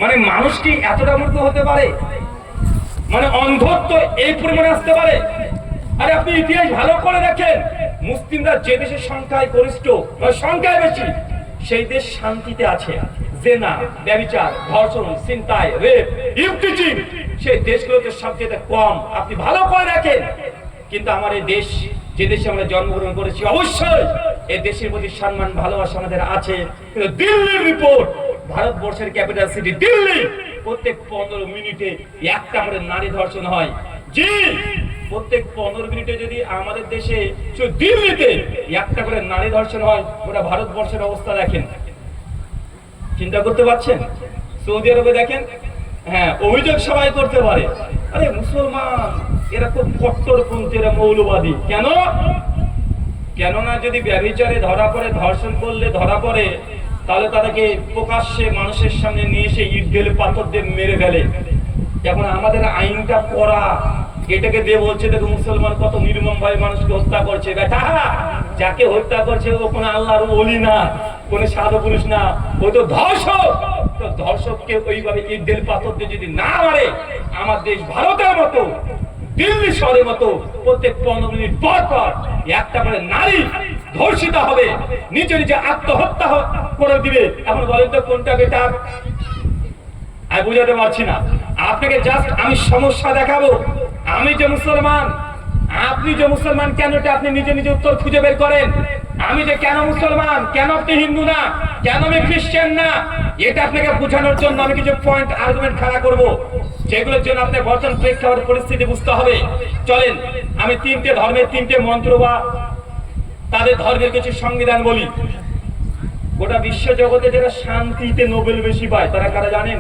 মানে মানুষ কি এতটা মূর্খ হতে পারে? মানে অন্ধত্ব এই পরিমাণে আসতে পারে? আরে আপনি ইতিহাস ভালো করে দেখেন, মুসলিমরা যে দেশের সংখ্যায় গরিষ্ঠ সংখ্যায় বেশি, সেই দেশ শান্তিতে আছে। জেনা, ব্যভিচার, ধর্ষণ, ছিনতাই, রেপ, ইভটিজিং সেই দেশগুলোতে সবচেয়ে কম। আপনি ভালো করে দেখেন। কিন্তু আমার এই দেশ, যে দেশে আমরা জন্মগ্রহণ করেছি, অবশ্যই এই দেশের প্রতি সম্মান ভালোবাসা আমাদের আছে। কিন্তু দিল্লির রিপোর্ট, ভারতবর্ষের ক্যাপিটাল সিটি দিল্লি, প্রত্যেক 15 মিনিটে একটা করে নারী ধর্ষণ হয়। জি, প্রত্যেক 15 মিনিটে যদি আমাদের দেশে শুধু দিল্লিতে একটা করে নারী ধর্ষণ হয়, ওটা ভারতবর্ষের অবস্থা দেখেন। চিন্তা করতে পারছেন? সৌদি আরবে দেখেন, হ্যাঁ, অভিযোগ সবাই করতে পারে, আরে মুসলমান এরা খুব কট্টরপন্থী, এরা মৌলবাদী। কেন? কেননা যদি ব্যভিচারে ধরা পড়ে, ধর্ষণ করলে ধরা পড়ে, তাহলে তাদেরকে প্রকাশ্যে মানুষের সামনে নিয়ে এসে ইট ঢেলে পাথর দিয়ে মেরে ফেলে। এখন আমাদের আইনটা করা, এটাকে দিয়ে বলছে দেখো মুসলমান কত নির্মম ভাবে মানুষকে হত্যা করছে। বেটা, যাকে হত্যা করছে ও কোনো আল্লাহর ওলি না, কোন সাধু পুরুষ না, ও তো ধর্ষক। তো ধর্ষককে ওইভাবে ইট ঢেলে পাথর দিয়ে যদি না মারে, আমার দেশ ভারতের মতো, দিল্লি শহরের মতো প্রত্যেক 15 মিনিট পর পর একটা করে নারী ধর্ষিত হবে, নিজে নিজে আত্মহত্যা করে দিবে। এখন বলেন তো কোনটা বেটার? আমি বুঝাতে পারছি না আপনাকে। জাস্ট আমি সমস্যা দেখাবো। আমি যে মুসলমান, আপনি যে মুসলমান, কেন এটা আপনি নিজে নিজে উত্তর খুঁজে বের করেন। আমি যে কেন মুসলমান, কেন আপনি হিন্দু না, কেন আমি খ্রিস্টান না, এটা আপনাকে বোঝানোর জন্য আমি কিছু পয়েন্ট আর্গুমেন্ট খাড়া করব, যেগুলোর জন্য আপনার বর্তমান প্রেক্ষাপট পরিস্থিতি বুঝতে হবে। চলেন আমি 3টে ধর্মের 3টে মন্ত্র বা তাদের ধর্মের কিছু সংবিধান বলি। গোটা বিশ্ব জগতে যারা শান্তিতে নোবেল বেশি পায় তারা কারা জানেন?